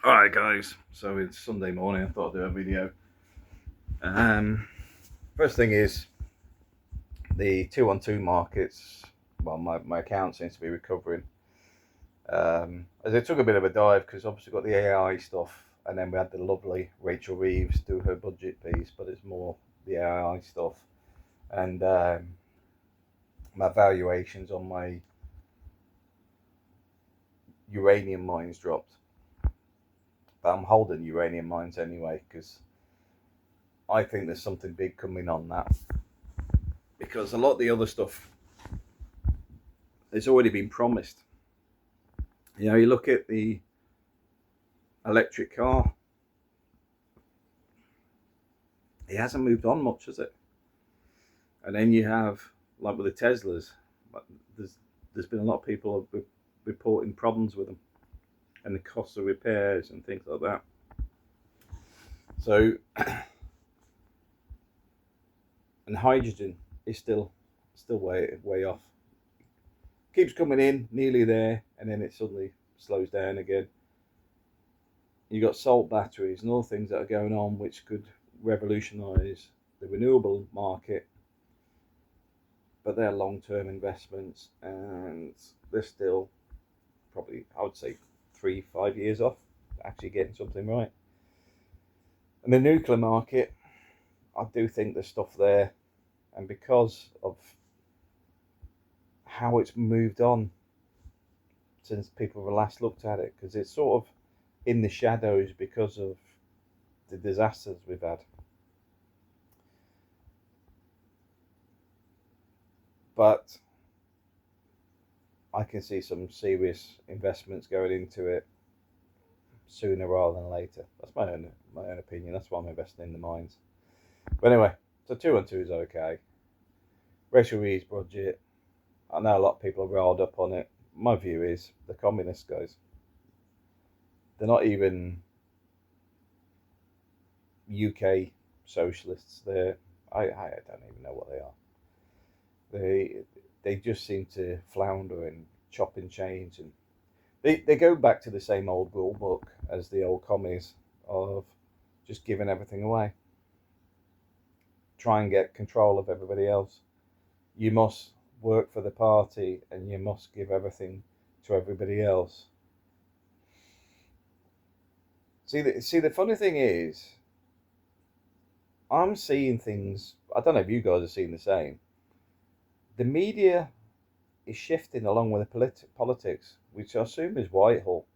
Alright guys, so it's Sunday morning, I thought I'd do a video. Um, First thing is, the 212 markets, well my account seems to be recovering. As it took a bit of a dive because obviously got the AI stuff and then we had the lovely Rachel Reeves do her budget piece, but it's more the AI stuff. And my valuations on my uranium mines dropped. But I'm holding uranium mines anyway because I think there's something big coming on that. Because a lot of the other stuff has already been promised. You know, you look at the electric car, it hasn't moved on much, has it? And then you have, like with the Teslas, there's been a lot of people reporting problems with them and the cost of repairs and things like that. So, and hydrogen is still way off. Keeps coming in, nearly there, and then it suddenly slows down again. You've got salt batteries and all things that are going on which could revolutionise the renewable market, but they're long-term investments and they're still probably, I would say, 3 5 years off actually getting something right. And the nuclear market, I do think there's stuff there, and because of how it's moved on since people last looked at it, because it's sort of in the shadows because of the disasters we've had. But I can see some serious investments going into it sooner rather than later. That's my own opinion. That's why I'm investing in the mines. But anyway, so 212 is okay. Rachel Reeves budget. I know a lot of people are riled up on it. My view is the communist guys. They're not even UK socialists. I don't even know what they are. They just seem to flounder and chop and change, and they go back to the same old rule book as the old commies of just giving everything away. Try and get control of everybody else. You must work for the party and you must give everything to everybody else. See, the funny thing is, I'm seeing things. I don't know if you guys are seeing the same. The media is shifting along with the politics, which I assume is Whitehall.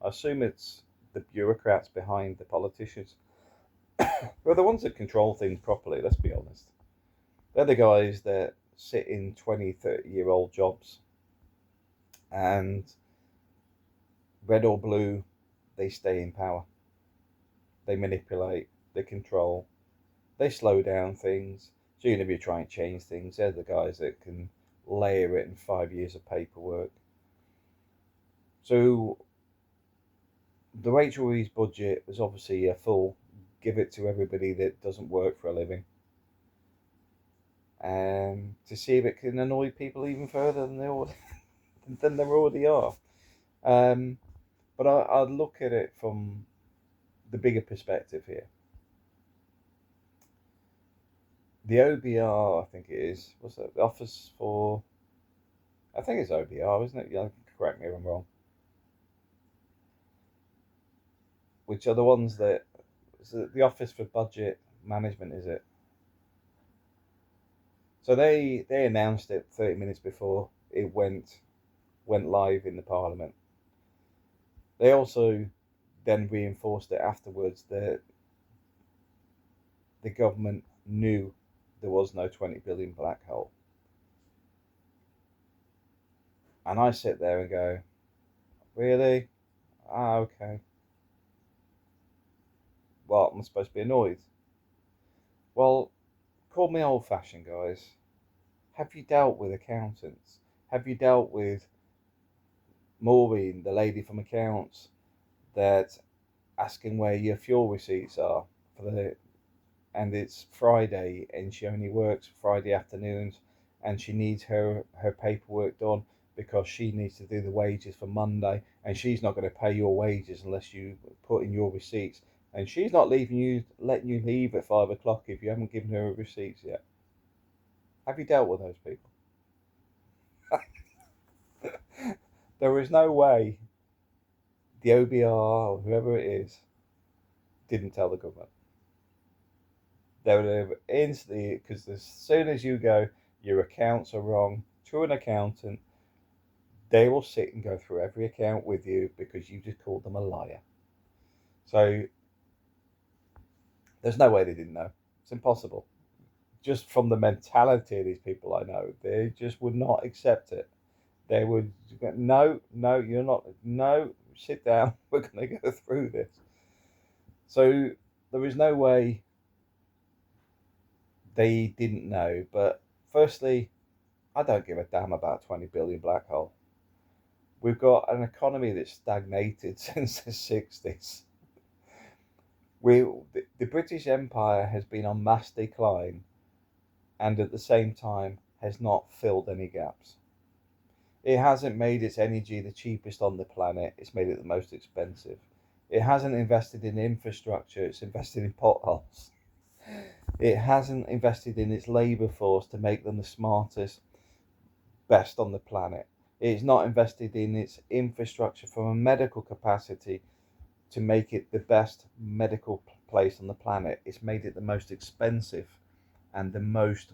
I assume it's the bureaucrats behind the politicians. Well, the ones that control things properly, let's be honest. They're the guys that sit in 20, 30-year-old jobs and red or blue, they stay in power. They manipulate, they control, they slow down things. So even if you try and change things, they're the guys that can layer it in 5 years of paperwork. So the Rachel Reeves budget was obviously a full give it to everybody that doesn't work for a living, and to see if it can annoy people even further than they already are. Um, but I look at it from the bigger perspective here. The OBR, I think it is. What's that? The Office for. I think it's OBR, isn't it? Yeah, correct me if I'm wrong. Which are the ones that. So the Office for Budget Management, is it? So they announced it 30 minutes before it went live in the Parliament. They also then reinforced it afterwards that the government knew there was no 20 billion black hole. And I sit there and go, really? Ah, okay. Well, I'm supposed to be annoyed. Well, call me old fashioned, guys. Have you dealt with accountants? Have you dealt with Maureen, the lady from accounts, that asking where your fuel receipts are for the and it's Friday and she only works Friday afternoons and she needs her paperwork done because she needs to do the wages for Monday, and she's not going to pay your wages unless you put in your receipts. And she's not letting you leave at 5 o'clock if you haven't given her receipts yet. Have you dealt with those people? There is no way the OBR or whoever it is didn't tell the government. They would have instantly, because as soon as you go, your accounts are wrong to an accountant, they will sit and go through every account with you because you just called them a liar. So there's no way they didn't know. It's impossible. Just from the mentality of these people I know, they just would not accept it. They would go, no, no, you're not, no, sit down, we're going to go through this. So there is no way they didn't know. But firstly, I don't give a damn about 20 billion black hole. We've got an economy that's stagnated since the 60s. The British Empire has been on mass decline and at the same time has not filled any gaps. It hasn't made its energy the cheapest on the planet, it's made it the most expensive. It hasn't invested in infrastructure, it's invested in potholes. It hasn't invested in its labour force to make them the smartest, best on the planet. It's not invested in its infrastructure from a medical capacity to make it the best medical place on the planet. It's made it the most expensive and the most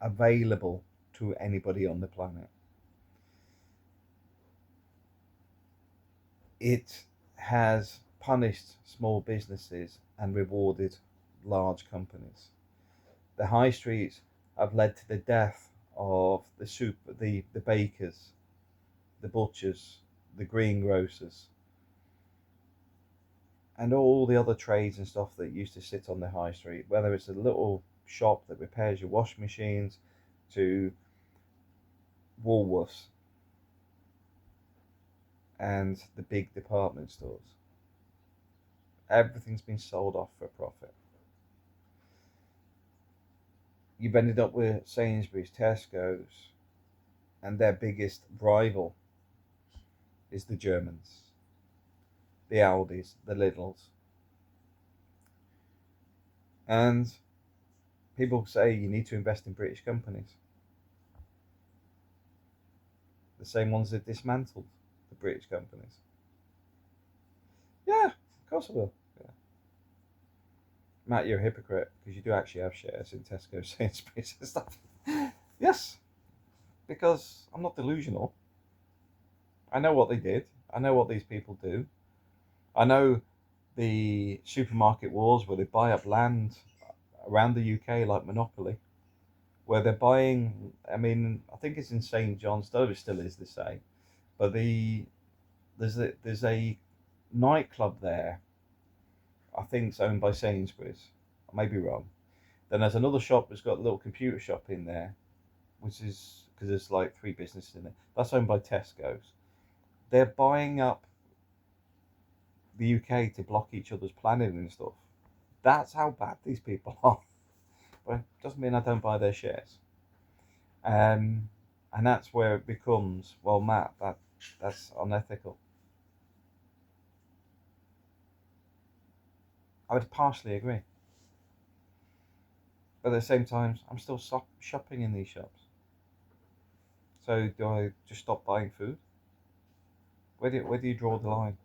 available to anybody on the planet. It has punished small businesses and rewarded large companies. The high streets have led to the death of the bakers, the butchers, the greengrocers, and all the other trades and stuff that used to sit on the high street, whether it's a little shop that repairs your washing machines to Woolworths and the big department stores. Everything's been sold off for profit. You've ended up with Sainsbury's, Tesco's, and their biggest rival is the Germans, the Aldis, the Lidls. And people say you need to invest in British companies. The same ones that dismantled the British companies. Yeah, of course I will. Yeah. Matt, you're a hypocrite because you do actually have shares in Tesco, Sainsbury's and stuff. Yes, because I'm not delusional. I know what they did. I know what these people do. I know the supermarket wars where they buy up land around the UK like Monopoly, where they're buying. I mean, I think it's in St John's. Though it still is the same, but there's a nightclub there. I think it's owned by Sainsbury's. I may be wrong. Then there's another shop that's got a little computer shop in there, which is because there's like three businesses in it. That's owned by Tesco's. They're buying up the UK to block each other's planning and stuff. That's how bad these people are. But it doesn't mean I don't buy their shares. And that's where it becomes, well, Matt, that's unethical. I would partially agree. But at the same time, I'm still shopping in these shops. So do I just stop buying food? Where do you draw the line?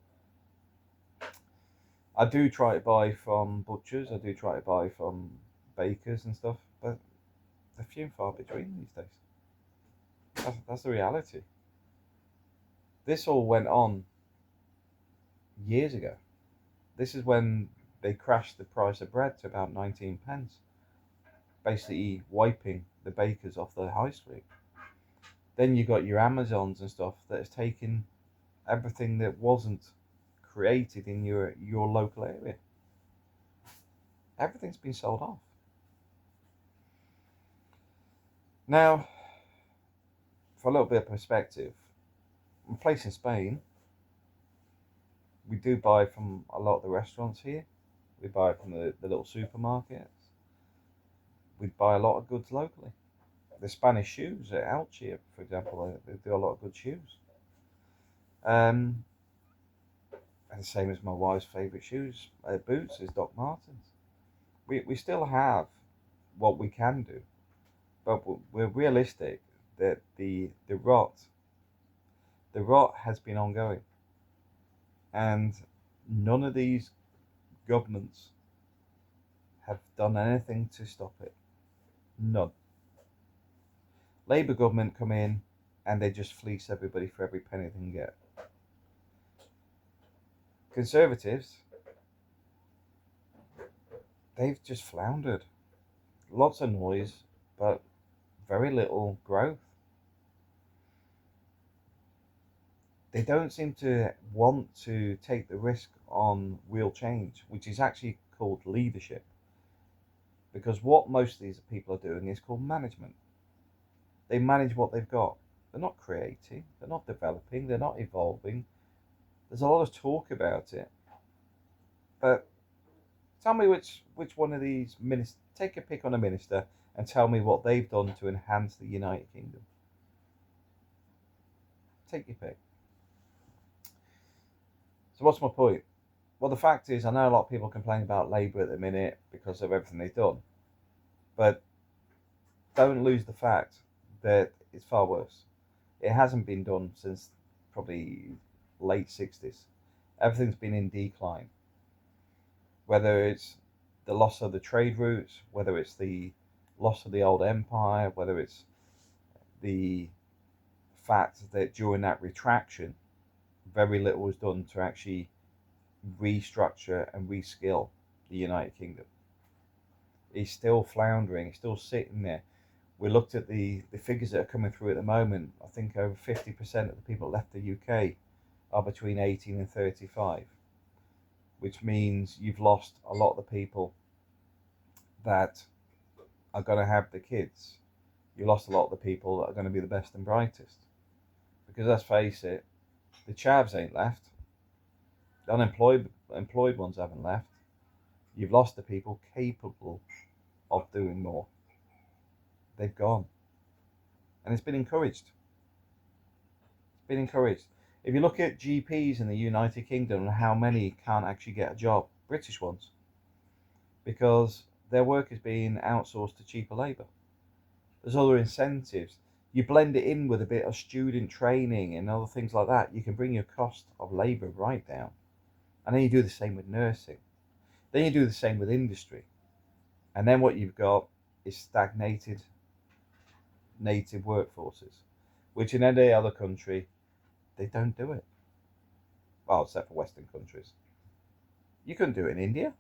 I do try to buy from butchers. I do try to buy from bakers and stuff, but they're few and far between these days. That's the reality. This all went on years ago. This is when they crashed the price of bread to about 19 pence, basically wiping the bakers off the high street. Then you got your Amazons and stuff that has taken everything that wasn't created in your local area. Everything's been sold off. Now, for a little bit of perspective, a place in Spain, we do buy from a lot of the restaurants here. We buy from the little supermarkets. We buy a lot of goods locally. the Spanish shoes at Elche, for example, they do a lot of good shoes. And the same as my wife's favourite shoes, boots, is Doc Martens. We still have what we can do, but we're realistic that the rot has been ongoing, and none of these governments have done anything to stop it. None. Labour government come in and they just fleece everybody for every penny they can get. Conservatives, they've just floundered. Lots of noise, but very little growth. They don't seem to want to take the risk on real change, which is actually called leadership. Because what most of these people are doing is called management. They manage what they've got. They're not creating, they're not developing, they're not evolving. There's a lot of talk about it. But tell me which one of these ministers, take a pick on a minister and tell me what they've done to enhance the United Kingdom. Take your pick. So what's my point? Well, the fact is, I know a lot of people complain about Labour at the minute because of everything they've done. But don't lose the fact that it's far worse. It hasn't been done since probably late 60s. Everything's been in decline. Whether it's the loss of the trade routes, whether it's the loss of the old empire, whether it's the fact that during that retraction, very little was done to actually restructure and reskill the United Kingdom. It's still floundering, it's still sitting there. We looked at the figures that are coming through at the moment. I think over 50% of the people that left the UK are between 18 and 35, which means you've lost a lot of the people that are going to have the kids. You lost a lot of the people that are going to be the best and brightest. Because let's face it, the chavs ain't left. The employed ones haven't left. You've lost the people capable of doing more. They've gone. And it's been encouraged. It's been encouraged. If you look at GPs in the United Kingdom and how many can't actually get a job, British ones, because their work is being outsourced to cheaper labour. There's other incentives. You blend it in with a bit of student training and other things like that, you can bring your cost of labour right down. And then you do the same with nursing. Then you do the same with industry. And then what you've got is stagnated native workforces, which in any other country, they don't do it. Well, except for Western countries. You couldn't do it in India.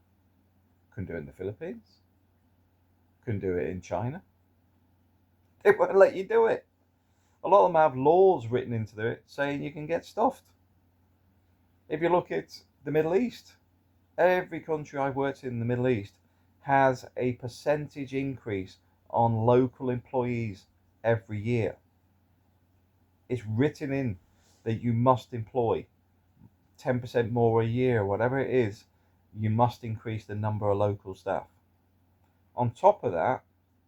Couldn't do it in the Philippines. Couldn't do it in China. They won't let you do it. A lot of them have laws written into it saying you can get stuffed. If you look at the Middle East, every country I've worked in the Middle East has a percentage increase on local employees every year. It's written in that you must employ 10% more a year, whatever it is, you must increase the number of local staff. On top of that,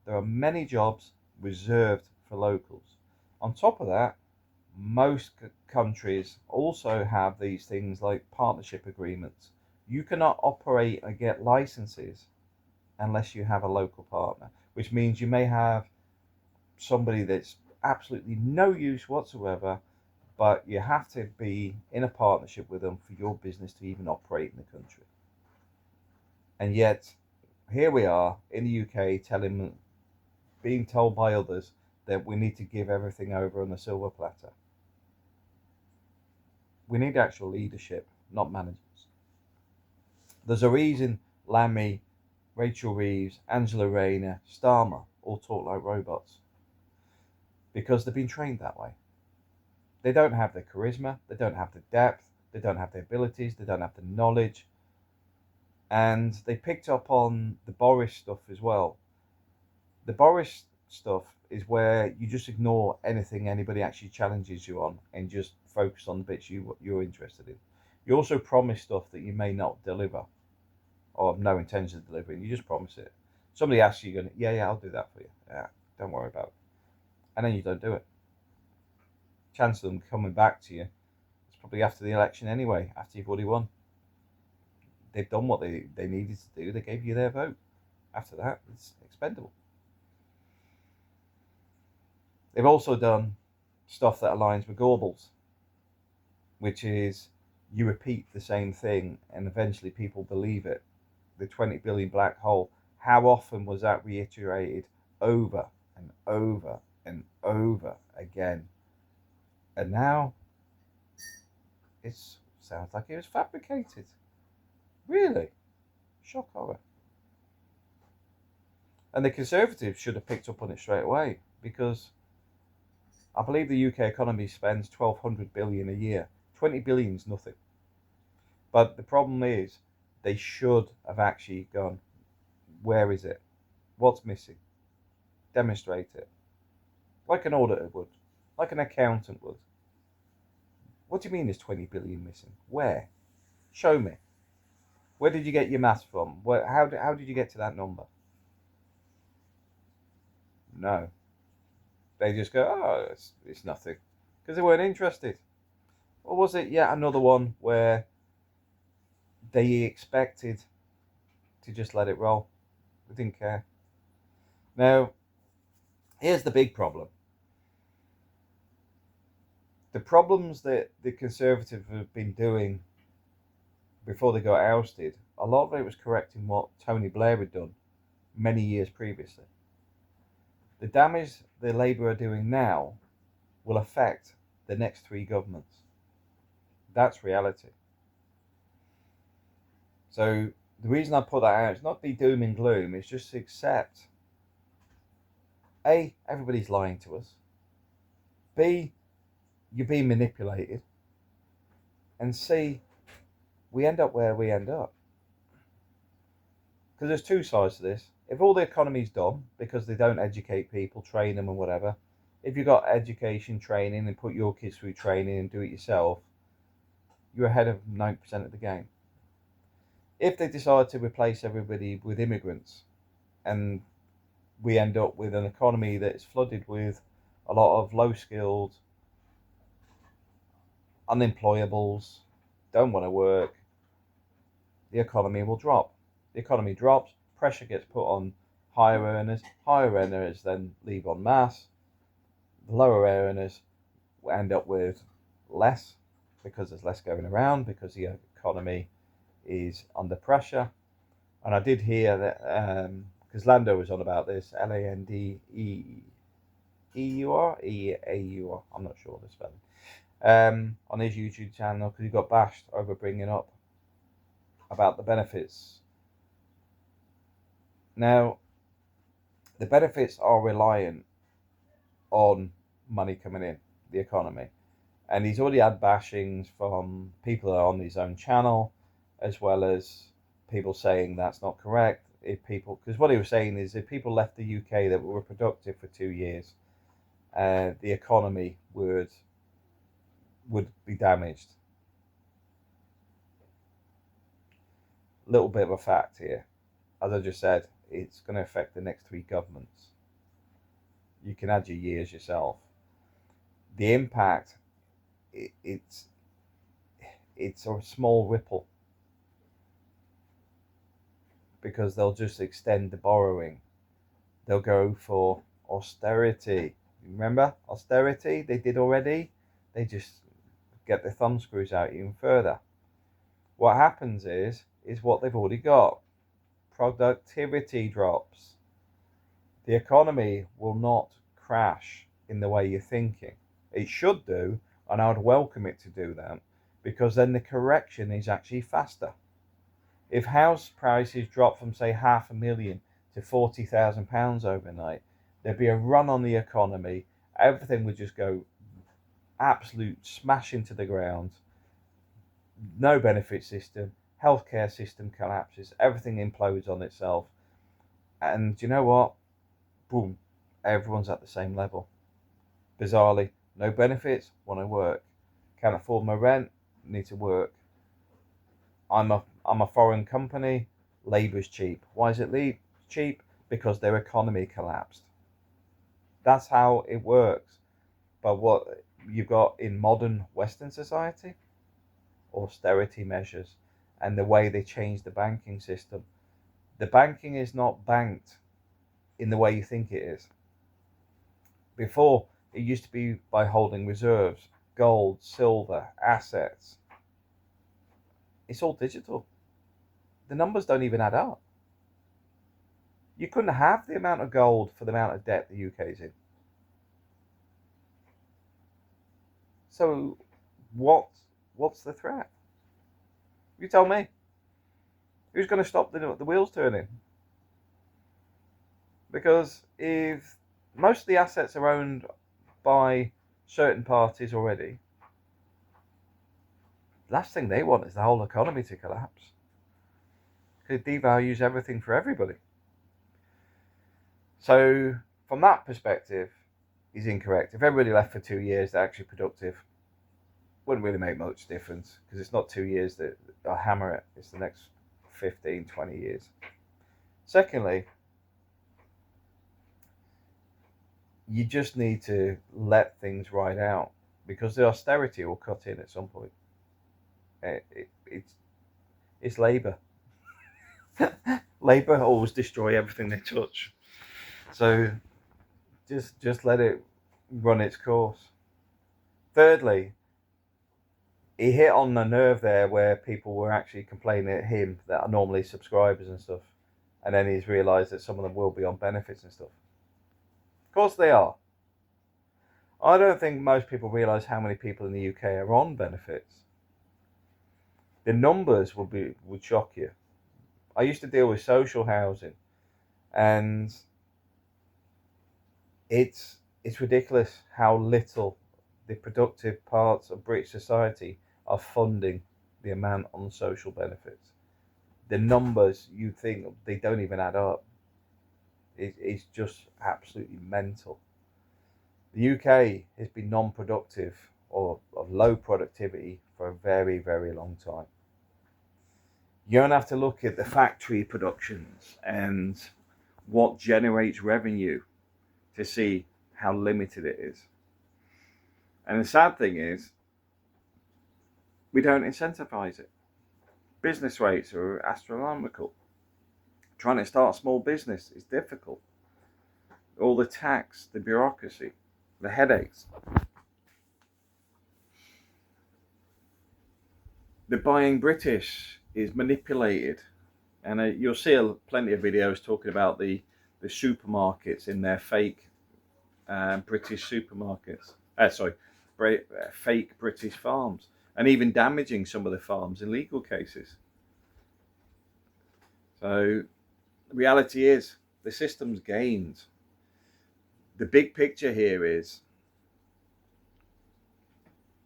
there are many jobs reserved for locals. On top of that, most countries also have these things like partnership agreements. You cannot operate and get licenses unless you have a local partner, which means you may have somebody that's absolutely no use whatsoever, but you have to be in a partnership with them for your business to even operate in the country. And yet, here we are in the UK being told by others that we need to give everything over on a silver platter. We need actual leadership, not managers. There's a reason Lammy, Rachel Reeves, Angela Rayner, Starmer all talk like robots. Because they've been trained that way. They don't have the charisma, they don't have the depth, they don't have the abilities, they don't have the knowledge. And they picked up on the Boris stuff as well. The Boris stuff is where you just ignore anything anybody actually challenges you on and just focus on the bits you're interested in. You also promise stuff that you may not deliver or have no intention of delivering. You just promise it. Somebody asks you, yeah, I'll do that for you. Yeah, don't worry about it. and then you don't do it. Chance of them coming back to you is probably after the election anyway, after you've already won. They've done what they needed to do. They gave you their vote. After that, it's expendable. They've also done stuff that aligns with Goebbels, which is you repeat the same thing and eventually people believe it. The 20 billion black hole, how often was that reiterated over and over and over again? And now it sounds like it was fabricated. Really? Shock horror. And the Conservatives should have picked up on it straight away, because I believe the UK economy spends 1,200 billion a year. 20 billion is nothing. But the problem is, they should have actually gone, where is it? What's missing? Demonstrate it. Like an auditor would. Like an accountant would. What do you mean there's 20 billion missing? Where? Show me. Where did you get your maths from? How did you get to that number? No. They just go, oh, it's nothing. Because they weren't interested. Or was it yet another one where they expected to just let it roll? They didn't care. Now, here's the big problem. The problems that the Conservatives have been doing before they got ousted, a lot of it was correcting what Tony Blair had done many years previously. The damage the Labour are doing now will affect the next 3 governments. That's reality. So the reason I put that out is not be doom and gloom, it's just to accept A, everybody's lying to us. B, you're being manipulated. And C, we end up where we end up. Because there's 2 sides to this. If all the economy's done because they don't educate people, train them and whatever, if you've got education, training, and put your kids through training and do it yourself, you're ahead of 90% of the game. If they decide to replace everybody with immigrants and we end up with an economy that's flooded with a lot of low-skilled, unemployables, don't want to work, the economy will drop. The economy drops, pressure gets put on higher earners then leave en masse, the lower earners will end up with less because there's less going around, because the economy is under pressure. And I did hear that, because Lando was on about this, Landeeur, I'm not sure the spelling, on his YouTube channel, because he got bashed over bringing up about the benefits. Now, the benefits are reliant on money coming in, the economy. And he's already had bashings from people that are on his own channel, as well as people saying that's not correct. Because what he was saying is if people left the UK that were productive for 2 years, the economy would be damaged. Little bit of a fact here. As I just said, it's going to affect the next 3 governments. You can add your years yourself. The impact, it's a small ripple, because they'll just extend the borrowing. They'll go for austerity. Remember austerity? They did already. They just get the thumb screws out even further. What happens is what they've already got. Productivity drops. The economy will not crash in the way you're thinking. It should do, and I would welcome it to do that, because then the correction is actually faster. If house prices drop from, say, £500,000 to £40,000 overnight, there'd be a run on the economy. Everything would just go absolute smash into the ground. No benefit system. Healthcare system collapses. Everything implodes on itself. And you know what? Boom. Everyone's at the same level. Bizarrely, no benefits, want to work. Can't afford my rent, need to work. I'm a foreign company, labour's cheap. Why is it cheap? Because their economy collapsed. That's how it works. But what you've got in modern Western society, austerity measures, and the way they change the banking system. The banking is not banked in the way you think it is. Before, it used to be by holding reserves, gold, silver, assets. It's all digital. The numbers don't even add up. You couldn't have the amount of gold for the amount of debt the UK is in. So what's the threat? You tell me. Who's going to stop the wheels turning? Because if most of the assets are owned by certain parties already, the last thing they want is the whole economy to collapse. It devalues everything for everybody. So from that perspective, he's incorrect. If everybody left for 2 years, they're actually productive. Wouldn't really make much difference because it's not 2 years that I'll hammer it. It's the next 15, 20 years. Secondly, you just need to let things ride out because the austerity will cut in at some point. It's Labour. Labour always destroy everything they touch. So just let it run its course. Thirdly, he hit on the nerve there where people were actually complaining at him that are normally subscribers and stuff. And then he's realised that some of them will be on benefits and stuff. Of course they are. I don't think most people realise how many people in the UK are on benefits. The numbers would shock you. I used to deal with social housing, and it's ridiculous how little the productive parts of British society are funding the amount on social benefits. The numbers, you think they don't even add up. It's just absolutely mental. The UK has been non-productive or of low productivity for a very, very long time. You don't have to look at the factory productions and what generates revenue to see how limited it is. And the sad thing is, we don't incentivize it. Business rates are astronomical. Trying to start a small business is difficult. All the tax, the bureaucracy, the headaches. The buying British is manipulated. And you'll see plenty of videos talking about the supermarkets in their fake British supermarkets. Fake British farms. And even damaging some of the farms in legal cases. So the reality is the system's gained. The big picture here is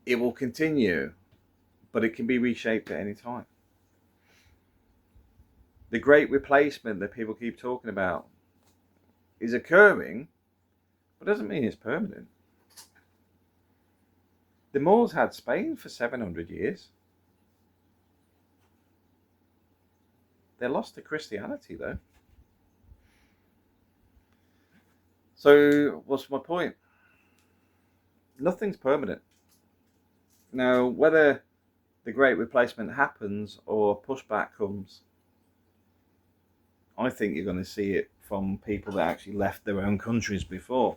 it will continue, but it can be reshaped at any time. The great replacement that people keep talking about is occurring, but doesn't mean it's permanent. The Moors had Spain for 700 years. They lost to Christianity, though. So, what's my point? Nothing's permanent. Now, whether the great replacement happens or pushback comes, I think you're going to see it from people that actually left their own countries before.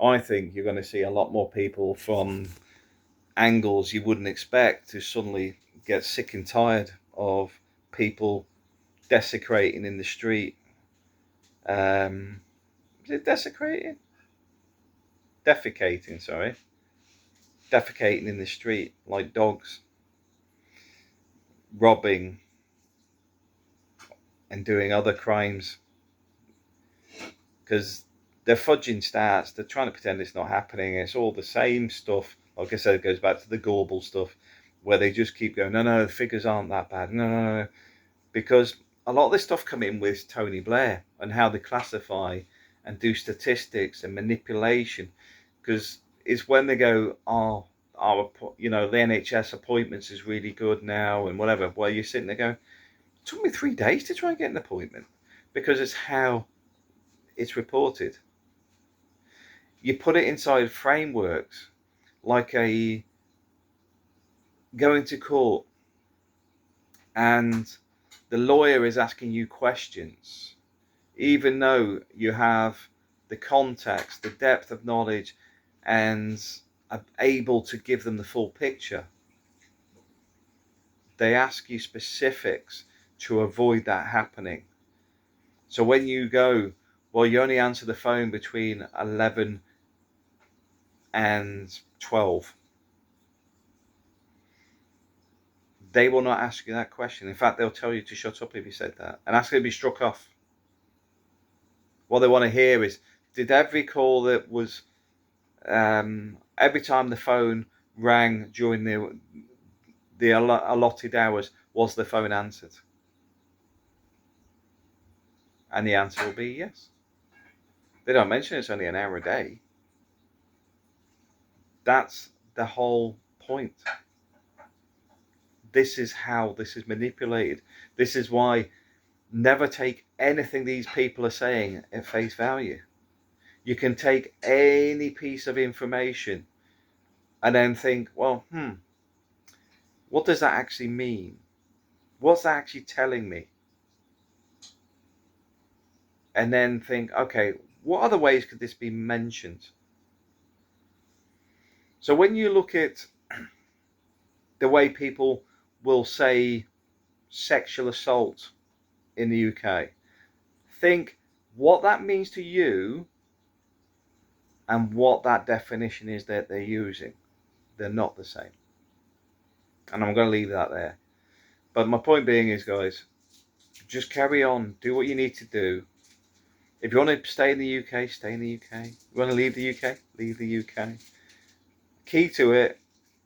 I think you're going to see a lot more people from angles you wouldn't expect to suddenly get sick and tired of people desecrating in the street. Is it desecrating? Defecating, sorry. Defecating in the street like dogs. Robbing and doing other crimes. Because they're fudging stats. They're trying to pretend it's not happening. It's all the same stuff. Like I said, it goes back to the Gorbal stuff where they just keep going, no, the figures aren't that bad. No. Because a lot of this stuff come in with Tony Blair and how they classify and do statistics and manipulation. Because it's when they go, the NHS appointments is really good now and whatever. Well, you're sitting there going, it took me 3 days to try and get an appointment because it's how it's reported. You put it inside frameworks, like a going to court and the lawyer is asking you questions, even though you have the context, the depth of knowledge, and are able to give them the full picture. They ask you specifics to avoid that happening. So when you go, well, you only answer the phone between 11 and 12. They will not ask you that question. In fact, they'll tell you to shut up if you said that and ask you to be struck off. What they want to hear is, did every call that was, every time the phone rang during the allotted hours, was the phone answered? And the answer will be yes. They don't mention it's only an hour a day. That's the whole point. This is how this is manipulated. This is why never take anything these people are saying at face value. You can take any piece of information and then think, well, what does that actually mean? What's that actually telling me? And then think, okay, what other ways could this be mentioned? So when you look at the way people will say sexual assault in the UK, think what that means to you and what that definition is that they're using. They're not the same. And I'm going to leave that there. But my point being is, guys, just carry on. Do what you need to do. If you want to stay in the UK, stay in the UK. You want to leave the UK? Leave the UK. Key to it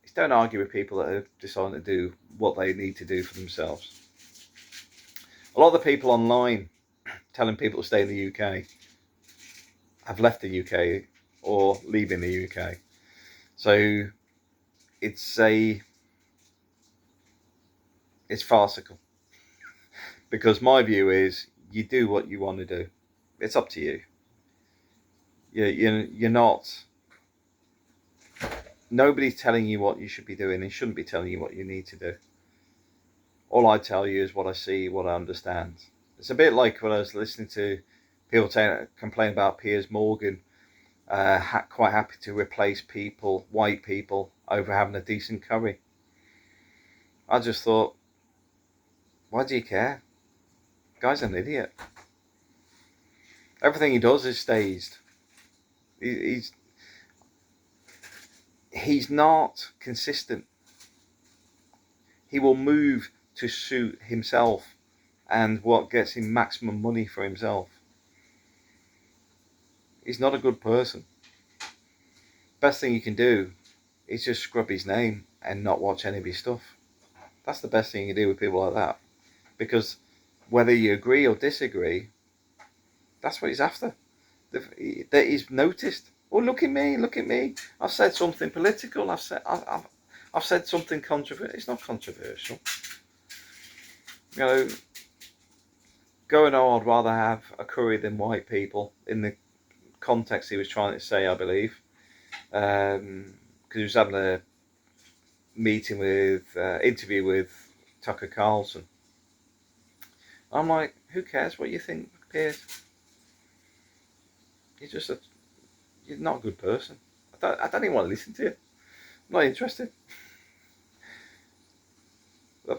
is don't argue with people that are deciding to do what they need to do for themselves. A lot of the people online telling people to stay in the UK have left the UK or leaving the UK. So it's farcical. Because my view is you do what you want to do. It's up to you. You're not... Nobody's telling you what you should be doing. They shouldn't be telling you what you need to do. All I tell you is what I see, what I understand. It's a bit like when I was listening to people complain about Piers Morgan, quite happy to replace white people, over having a decent curry. I just thought, why do you care? The guy's an idiot. Everything he does is staged. He's not consistent. He will move to suit himself and what gets him maximum money for himself. He's not a good person. Best thing you can do is just scrub his name and not watch any of his stuff. That's the best thing you can do with people like that. Because whether you agree or disagree, that's what he's after. That he's noticed. Oh, look at me. I've said something political. I've said something controversial. It's not controversial. You know, going on, I'd rather have a curry than white people, in the context he was trying to say, I believe. Because he was having a interview with Tucker Carlson. I'm like, who cares what you think, Piers? You're not a good person. I don't even want to listen to you. I'm not interested.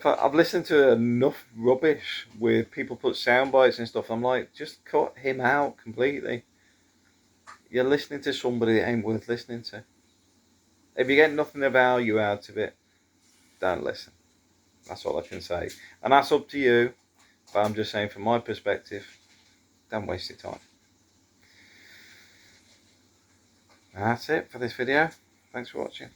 I've listened to enough rubbish with people put sound bites and stuff. I'm like, just cut him out completely. You're listening to somebody that ain't worth listening to. If you get nothing of value out of it, don't listen. That's all I can say. And that's up to you. But I'm just saying, from my perspective, don't waste your time. And that's it for this video. Thanks for watching.